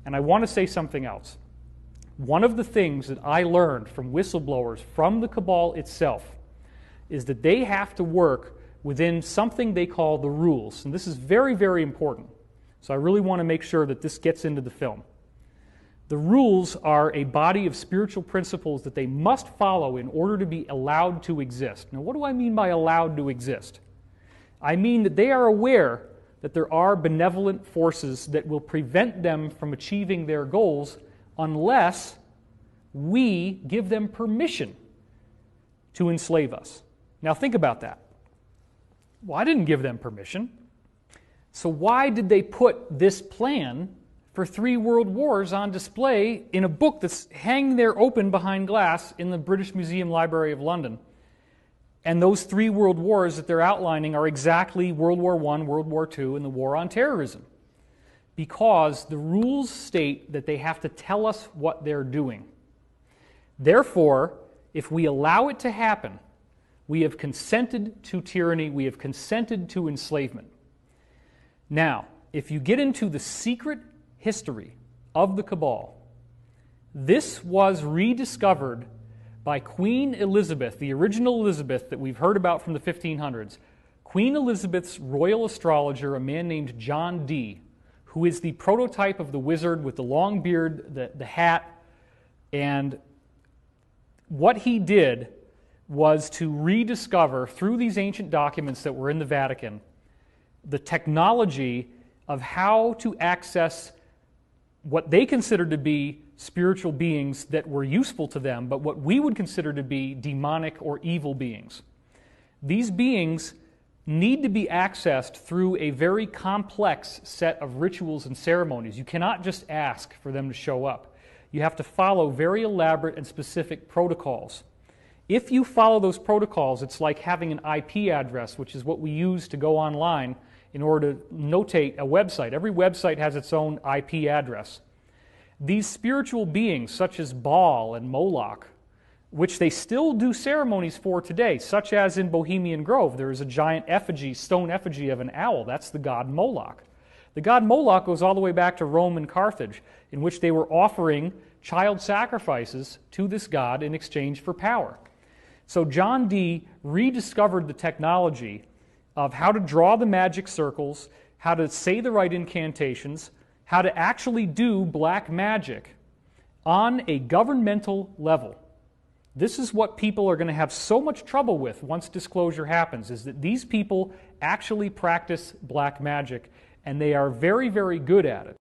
And I want to say something else. One of the things that I learned from whistleblowers from the cabal itself is that they have to work within something they call the rules. And this is very, very important. So I really want to make sure that this gets into the film. The rules are a body of spiritual principles that they must follow in order to be allowed to exist. Now, what do I mean by allowed to exist? I mean that they are aware that there are benevolent forces that will prevent them from achieving their goals unless we give them permission to enslave us. Now, think about that. Well, I didn't give them permission. So why did they put this plan for 3 world wars on display in a book that's hanging there open behind glass in the British Museum Library of London? And those 3 world wars that they're outlining are exactly World War I, World War II, and the war on terrorism. Because the rules state that they have to tell us what they're doing. Therefore, if we allow it to happen, we have consented to tyranny, we have consented to enslavement. Now, if you get into the secret history of the cabal, this was rediscovered by Queen Elizabeth, the original Elizabeth that we've heard about from the 1500s. Queen Elizabeth's royal astrologer, a man named John Dee, who is the prototype of the wizard with the long beard, the hat, and what he did was to rediscover, through these ancient documents that were in the Vatican, the technology of how to access what they considered to be spiritual beings that were useful to them, but what we would consider to be demonic or evil beings. These beings need to be accessed through a very complex set of rituals and ceremonies. You cannot just ask for them to show up. You have to follow very elaborate and specific protocols. If you follow those protocols, it's like having an IP address, which is what we use to go online in order to notate a website. Every website has its own IP address. These spiritual beings, such as Baal and Moloch, which they still do ceremonies for today, such as in Bohemian Grove, there is a giant effigy, stone effigy of an owl. That's the god Moloch. The god Moloch goes all the way back to Rome and Carthage, in which they were offering child sacrifices to this god in exchange for power. So John Dee rediscovered the technology of how to draw the magic circles, how to say the right incantations, how to actually do black magic on a governmental level. This is what people are going to have so much trouble with once disclosure happens, is that these people actually practice black magic, and they are very, very good at it.